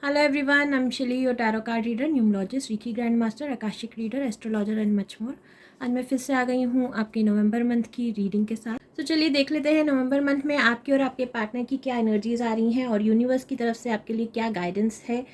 Hello everyone, I'm Shili, your tarot card reader, numerologist, Ricky grand master, Akashic reader, astrologer and much more. आज मैं फिर से आ गई हूँ आपके नवंबर मंथ की रीडिंग के साथ। तो चलिए देख लेते हैं नवंबर मंथ में आपके और आपके पार्टनर की क्या एनर्जीज आ रही हैं और यूनिवर्स की तरफ से आपके लिए क्या गाइडेंस है।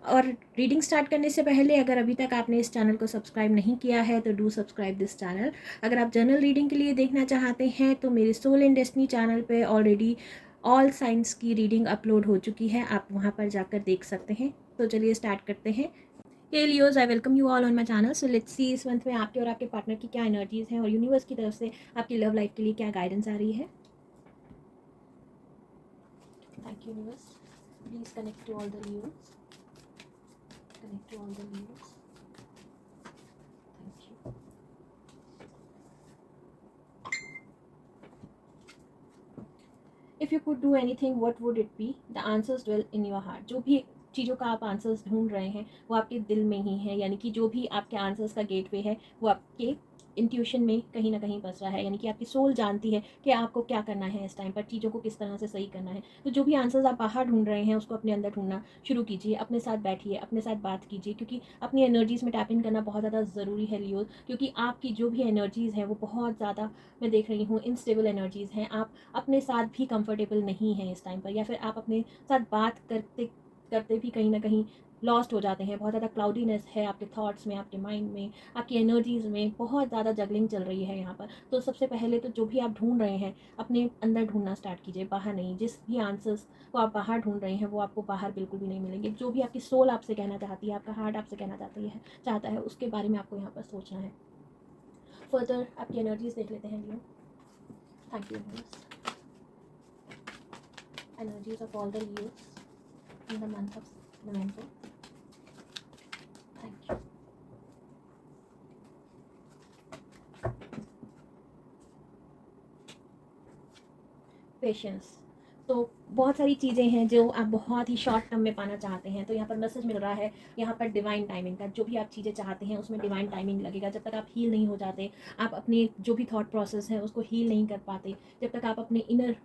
और रीडिंग स्टार्ट करने से पहले अगर अभी तक आपने इस चैनल को सब्सक्राइब नहीं किया है तो डू सब्सक्राइब दिस चैनल। अगर आप जनरल रीडिंग के लिए देखना चाहते हैं तो मेरे सोल एंड डेस्टिनी चैनल पे ऑलरेडी ऑल साइंस की रीडिंग अपलोड हो चुकी है, आप वहाँ पर जाकर देख सकते हैं। तो चलिए स्टार्ट करते हैं। Hey Leos, I welcome you all on my channel. So let's see इस मंथ में आपके और आपके पार्टनर की क्या एनर्जीज हैं और यूनिवर्स की तरफ से आपकी लव लाइफ के लिए क्या गाइडेंस आ रही है। Thank you universe, please connect to all the Leos, connect to all the Leos. Thank you. If you could do anything what would it be, the answers dwell in your heart. जो भी चीज़ों का आप answers ढूंढ रहे हैं वो आपके दिल में ही है, यानी कि जो भी आपके आंसर्स का गेटवे है वो आपके इंट्यूशन में कहीं ना कहीं बस रहा है, यानी कि आपकी सोल जानती है कि आपको क्या करना है, इस टाइम पर चीज़ों को किस तरह से सही करना है। तो जो भी आंसर्स आप बाहर ढूंढ रहे हैं उसको अपने अंदर ढूंढना शुरू कीजिए, अपने साथ बैठिए, अपने साथ बात कीजिए, क्योंकि अपनी एनर्जीज में टैप इन करना बहुत ज़्यादा ज़रूरी है लियो। क्योंकि आपकी जो भी एनर्जीज़ हैं वो बहुत ज़्यादा, मैं देख रही हूँ, इनस्टेबल एनर्जीज़ हैं। आप अपने साथ भी कंफर्टेबल नहीं हैं इस टाइम पर, या फिर आप अपने साथ बात करते करते भी कहीं ना कहीं लॉस्ट हो जाते हैं। बहुत ज़्यादा क्लाउडीनेस है आपके थॉट्स में, आपके माइंड में, आपकी एनर्जीज़ में बहुत ज़्यादा जगलिंग चल रही है यहाँ पर। तो सबसे पहले तो जो भी आप ढूंढ रहे हैं अपने अंदर ढूंढना स्टार्ट कीजिए, बाहर नहीं। जिस भी आंसर्स को आप बाहर ढूंढ रहे हैं वो आपको बाहर बिल्कुल भी नहीं मिलेंगे। जो भी आपकी सोल आपसे कहना चाहती है, आपका हार्ट आपसे कहना चाहता है उसके बारे में आपको यहाँ पर सोचना है। फर्दर आपकी एनर्जीज देख लेते हैं Leo. Thank you energies of all the Leos in the month of November. Thank you. Patience. तो बहुत सारी चीज़ें हैं जो आप बहुत ही शॉर्ट टर्म में पाना चाहते हैं, तो यहाँ पर मैसेज मिल रहा है यहाँ पर डिवाइन टाइमिंग का। जो भी आप चीज़ें चाहते हैं उसमें डिवाइन टाइमिंग लगेगा। जब तक आप हील नहीं हो जाते, आप अपने जो भी थॉट प्रोसेस है उसको हील नहीं कर पाते, जब तक आप अपने इनर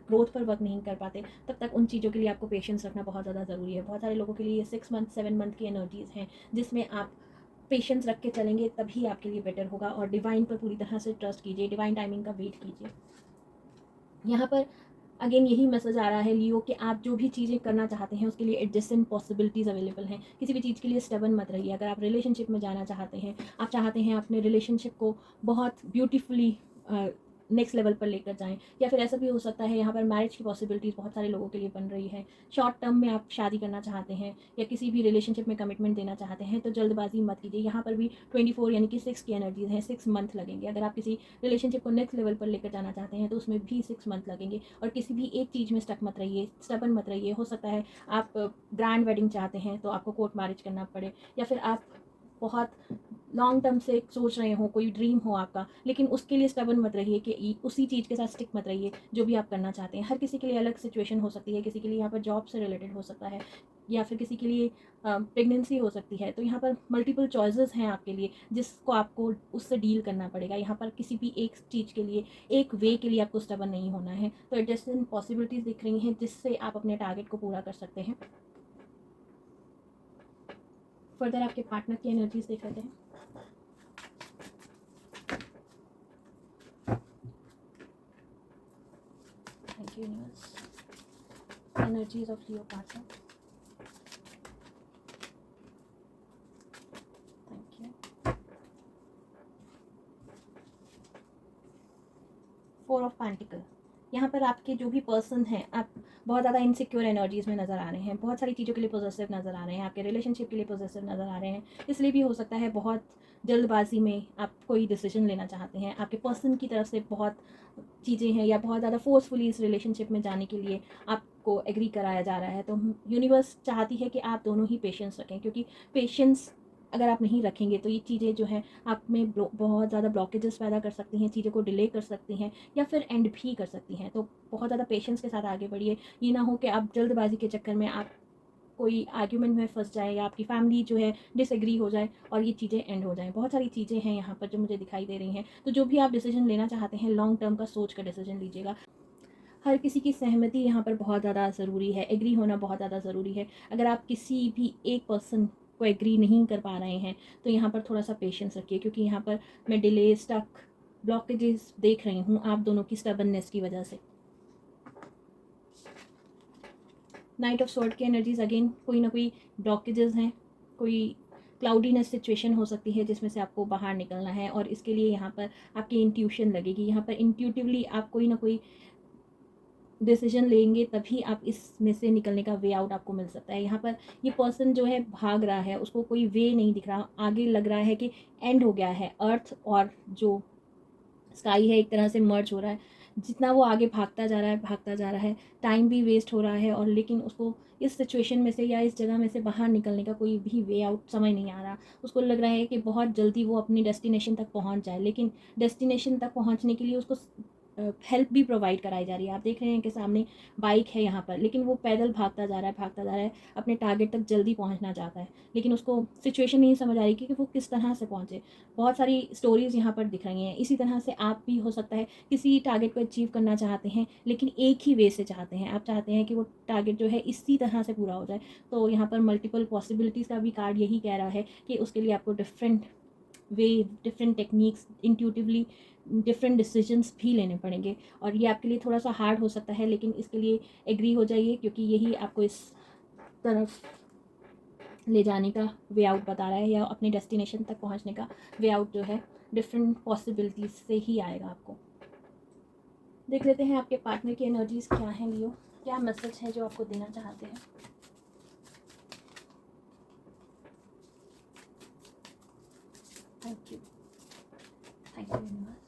ग्रोथ पर वर्क नहीं कर पाते, तब तक उन चीज़ों के लिए आपको पेशेंस रखना बहुत ज़्यादा ज़रूरी है। बहुत सारे लोगों के लिए ये 6 मंथ 7 मंथ की एनर्जीज़ हैं जिसमें आप पेशेंस रख के चलेंगे तभी आपके लिए बेटर होगा। और डिवाइन पर पूरी तरह से ट्रस्ट कीजिए, डिवाइन टाइमिंग का वेट कीजिए। यहाँ पर अगेन यही मैसेज आ रहा है लियो कि आप जो भी चीज़ें करना चाहते हैं उसके लिए एडजस्टेंट पॉसिबिलिटीज़ अवेलेबल हैं। किसी भी चीज़ के लिए स्टेबन मत रहिए। अगर आप रिलेशनशिप में जाना चाहते हैं, आप चाहते हैं अपने रिलेशनशिप को बहुत ब्यूटीफुली नेक्स्ट लेवल पर लेकर जाएं, या फिर ऐसा भी हो सकता है यहाँ पर मैरिज की पॉसिबिलिटीज़ बहुत सारे लोगों के लिए बन रही है। शॉर्ट टर्म में आप शादी करना चाहते हैं या किसी भी रिलेशनशिप में कमिटमेंट देना चाहते हैं तो जल्दबाजी मत कीजिए। यहाँ पर भी 24 यानी कि 6 की एनर्जीज हैं, 6 मंथ लगेंगे। अगर आप किसी रिलेशनशिप को नेक्स्ट लेवल पर लेकर जाना चाहते हैं तो उसमें भी 6 मंथ लगेंगे। और किसी भी एक चीज़ में स्टक मत रहिए, स्टबन मत रहिए। हो सकता है आप ग्रैंड वेडिंग चाहते हैं तो आपको कोर्ट मैरिज करना पड़े, या फिर आप बहुत लॉन्ग टर्म से सोच रहे हो, कोई ड्रीम हो आपका, लेकिन उसके लिए स्टबन मत रहिए कि उसी चीज़ के साथ स्टिक मत रहिए जो भी आप करना चाहते हैं। हर किसी के लिए अलग सिचुएशन हो सकती है। किसी के लिए यहाँ पर जॉब से रिलेटेड हो सकता है, या फिर किसी के लिए प्रेगनेंसी हो सकती है। तो यहाँ पर मल्टीपल चॉइसेस हैं आपके लिए जिसको आपको उससे डील करना पड़ेगा। यहाँ पर किसी भी एक चीज़ के लिए, एक वे के लिए आपको स्टबन नहीं होना है। तो एडजस्टमेंट पॉसिबिलिटीज़ दिख रही हैं जिससे आप अपने टारगेट को पूरा कर सकते हैं। फर्दर आपके पार्टनर की एनर्जीज देख लेते हैं। Thank you, universe. Energies of Leo partner. Thank you. 4 of pentacle. यहाँ पर आपके जो भी पर्सन हैं, आप बहुत ज़्यादा इनसिक्योर एनर्जीज़ में नज़र आ रहे हैं। बहुत सारी चीज़ों के लिए पॉजिटिव नज़र आ रहे हैं, आपके रिलेशनशिप के लिए पॉजिटिव नज़र आ रहे हैं। इसलिए भी हो सकता है बहुत जल्दबाजी में आप कोई डिसीजन लेना चाहते हैं। आपके पर्सन की तरफ से बहुत चीज़ें हैं, या बहुत ज़्यादा फोर्सफुली इस रिलेशनशिप में जाने के लिए आपको एग्री कराया जा रहा है। तो यूनिवर्स चाहती है कि आप दोनों ही पेशेंस रखें, क्योंकि पेशेंस अगर आप नहीं रखेंगे तो ये चीज़ें जो हैं आप में बहुत ज़्यादा ब्लॉकेजेस पैदा कर सकती हैं, चीज़ों को डिले कर सकती हैं, या फिर एंड भी कर सकती हैं। तो बहुत ज़्यादा पेशेंस के साथ आगे बढ़िए। ये ना हो कि आप जल्दबाजी के चक्कर में आप कोई आर्ग्यूमेंट में फंस जाए, या आपकी फैमिली जो है डिसएग्री हो जाए और ये चीज़ें एंड हो जाएँ। बहुत सारी चीज़ें हैं यहाँ पर जो मुझे दिखाई दे रही हैं। तो जो भी आप डिसीजन लेना चाहते हैं, लॉन्ग टर्म का सोच कर डिसीजन लीजिएगा। हर किसी की सहमति यहाँ पर बहुत ज़्यादा ज़रूरी है, एग्री होना बहुत ज़्यादा ज़रूरी है। अगर आप किसी भी एक पर्सन को एग्री नहीं कर पा रहे हैं तो यहाँ पर थोड़ा सा पेशेंस रखिए, क्योंकि यहाँ पर मैं डिले, स्टक, ब्लॉकेजेस देख रही हूँ आप दोनों की स्टबर्ननेस की वजह से। नाइट ऑफ स्वॉर्ड की एनर्जीज अगेन कोई ना कोई ब्लॉकेजेस हैं, कोई क्लाउडीनेस सिचुएशन हो सकती है जिसमें से आपको बाहर निकलना है, और इसके लिए यहाँ पर आपकी इंट्यूशन लगेगी। यहाँ पर इंट्यूटिवली आप कोई ना कोई डिसीजन लेंगे तभी आप इसमें से निकलने का वे आउट आपको मिल सकता है। यहाँ पर ये पर्सन जो है भाग रहा है, उसको कोई वे नहीं दिख रहा, आगे लग रहा है कि एंड हो गया है, अर्थ और जो स्काई है एक तरह से मर्ज हो रहा है। जितना वो आगे भागता जा रहा है, भागता जा रहा है, टाइम भी वेस्ट हो रहा है, और लेकिन उसको इस सिचुएशन में से या इस जगह में से बाहर निकलने का कोई भी वे आउट समझ नहीं आ रहा। उसको लग रहा है कि बहुत जल्दी वो अपनी डेस्टिनेशन तक पहुंच जाए, लेकिन डेस्टिनेशन तक पहुंचने के लिए उसको हेल्प भी प्रोवाइड कराई जा रही है। आप देख रहे हैं कि सामने बाइक है यहाँ पर, लेकिन वो पैदल भागता जा रहा है, भागता जा रहा है, अपने टारगेट तक जल्दी पहुँचना चाहता है, लेकिन उसको सिचुएशन नहीं समझ आ रही कि वो किस तरह से पहुँचे। बहुत सारी स्टोरीज़ यहाँ पर दिख रही हैं। इसी तरह से आप भी हो सकता है किसी टारगेट को अचीव करना चाहते हैं, लेकिन एक ही वे से चाहते हैं। आप चाहते हैं कि वो टारगेट जो है इसी तरह से पूरा हो जाए। तो यहाँ पर मल्टीपल पॉसिबिलिटीज़ का भी कार्ड यही कह रहा है कि उसके लिए आपको different way, different techniques, intuitively different decisions भी लेने पड़ेंगे, और ये आपके लिए थोड़ा सा हार्ड हो सकता है, लेकिन इसके लिए एग्री हो जाइए, क्योंकि यही आपको इस तरफ ले जाने का वे आउट बता रहा है, या अपने डेस्टिनेशन तक पहुंचने का वे आउट जो है डिफरेंट पॉसिबिलिटीज़ से ही आएगा आपको। देख लेते हैं आपके पार्टनर की एनर्जीज़ क्या हैं लियो, क्या मैसेज है जो आपको देना चाहते हैं। Thank you, thank you universe.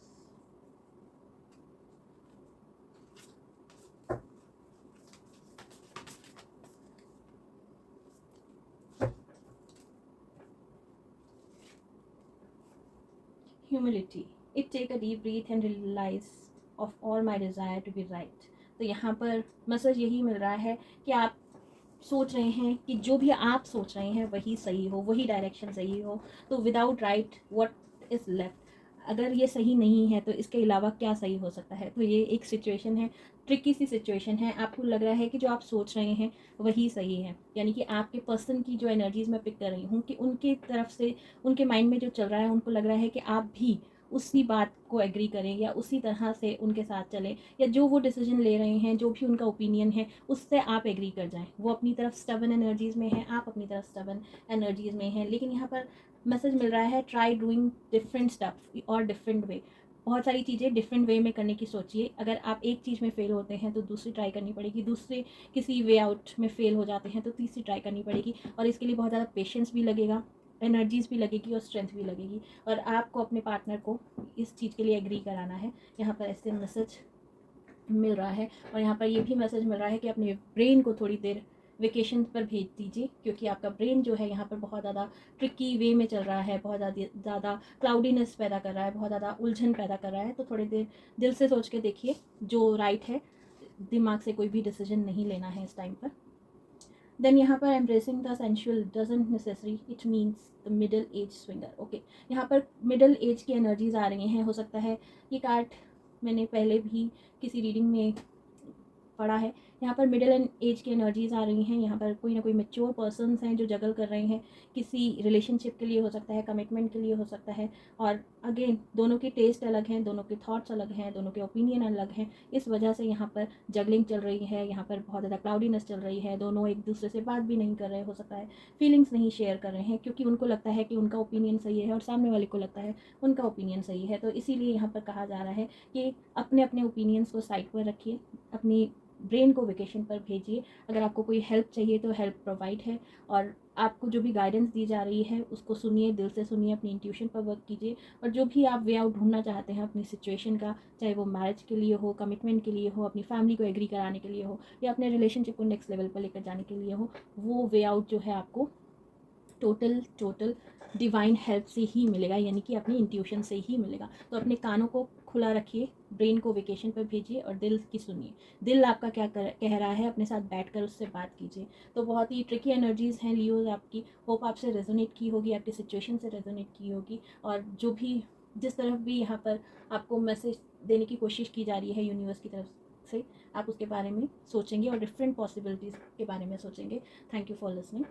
Humility. It take a deep breath and realize of all my desire to be right. तो यहाँ पर मैसेज यही मिल रहा है कि आप सोच रहे हैं कि जो भी आप सोच रहे हैं वही सही हो, वही डायरेक्शन सही हो। तो without right what is left, अगर ये सही नहीं है तो इसके अलावा क्या सही हो सकता है। तो ये एक सिचुएशन है, ट्रिकी सी सिचुएशन है। आपको लग रहा है कि जो आप सोच रहे हैं वही सही है, यानी कि आपके पर्सन की जो एनर्जीज़ मैं पिक कर रही हूँ कि उनके तरफ से, उनके माइंड में जो चल रहा है, उनको लग रहा है कि आप भी उसी बात को एग्री करें या उसी तरह से उनके साथ चलें, या जो वो डिसीजन ले रहे हैं, जो भी उनका ओपिनियन है उससे आप एग्री कर जाएं। वो अपनी तरफ स्टबन एनर्जीज़ में है, आप अपनी तरफ स्टबन एनर्जीज़ में हैं, लेकिन यहाँ पर मैसेज मिल रहा है ट्राई डूइंग डिफरेंट स्टफ और डिफरेंट वे। बहुत सारी चीज़ें डिफरेंट वे में करने की सोचिए। अगर आप एक चीज़ में फ़ेल होते हैं तो दूसरी ट्राई करनी पड़ेगी, दूसरे किसी वे आउट में फ़ेल हो जाते हैं तो तीसरी ट्राई करनी पड़ेगी, और इसके लिए बहुत ज़्यादा पेशेंस भी लगेगा, एनर्जीज़ भी लगेगी और स्ट्रेंथ भी लगेगी, और आपको अपने पार्टनर को इस चीज़ के लिए एग्री कराना है। यहाँ पर ऐसे मैसेज मिल रहा है, और यहाँ पर ये भी मैसेज मिल रहा है कि अपने ब्रेन को थोड़ी देर वेकेशन पर भेज दीजिए, क्योंकि आपका ब्रेन जो है यहाँ पर बहुत ज़्यादा ट्रिकी वे में चल रहा है, बहुत ज़्यादा क्लाउडीनेस पैदा कर रहा है, बहुत ज़्यादा उलझन पैदा कर रहा है। तो थोड़ी देर दिल से सोच के देखिए जो राइट है, दिमाग से कोई भी डिसीजन नहीं लेना है इस टाइम पर। देन यहाँ पर embracing the sensual doesn't necessary it means the middle age swinger. Okay, यहाँ पर मिडल एज की एनर्जीज आ रही हैं। हो सकता है ये कार्ड मैंने पहले भी किसी रीडिंग में पढ़ा है। यहाँ पर मिडिल एंड एज की एनर्जीज़ आ रही हैं। यहाँ पर कोई ना कोई मैच्योर पर्सन्स हैं जो जगल कर रहे हैं, किसी रिलेशनशिप के लिए हो सकता है, कमिटमेंट के लिए हो सकता है, और अगेन दोनों के टेस्ट अलग हैं, दोनों के थॉट्स अलग हैं, दोनों के ओपिनियन अलग हैं। इस वजह से यहाँ पर जगलिंग चल रही है, यहाँ पर बहुत ज़्यादा क्लाउडीनेस चल रही है, दोनों एक दूसरे से बात भी नहीं कर रहे, हो सकता है फीलिंग्स नहीं शेयर कर रहे हैं, क्योंकि उनको लगता है कि उनका ओपिनियन सही है और सामने वाले को लगता है उनका ओपिनियन सही है। तो इसीलिए यहाँ पर कहा जा रहा है कि अपने अपने ओपिनियंस को साइड पर रखिए, अपनी ब्रेन को वेकेशन पर भेजिए। अगर आपको कोई हेल्प चाहिए तो हेल्प प्रोवाइड है, और आपको जो भी गाइडेंस दी जा रही है उसको सुनिए, दिल से सुनिए, अपनी इंट्यूशन पर वर्क कीजिए, और जो भी आप वे आउट ढूंढना चाहते हैं अपनी सिचुएशन का, चाहे वो मैरिज के लिए हो, कमिटमेंट के लिए हो, अपनी फैमिली को एग्री कराने के लिए हो, या अपने रिलेशनशिप को नेक्स्ट लेवल पर लेकर जाने के लिए हो, वो वे आउट जो है आपको टोटल डिवाइन हेल्प से ही मिलेगा, यानी कि अपनी इंट्यूशन से ही मिलेगा। तो अपने कानों को खुला रखिए, ब्रेन को वेकेशन पर भेजिए, और दिल की सुनिए, दिल आपका क्या कह रहा है, अपने साथ बैठकर उससे बात कीजिए। तो बहुत ही ट्रिकी एनर्जीज़ हैं लियोज आपकी। होप आपसे रेजोनेट की होगी, आपकी सिचुएशन से रेजोनेट की होगी, और जो भी जिस तरफ भी यहाँ पर आपको मैसेज देने की कोशिश की जा रही है यूनिवर्स की तरफ से आप उसके बारे में सोचेंगे और डिफरेंट पॉसिबिलिटीज़ के बारे में सोचेंगे। Thank you for listening.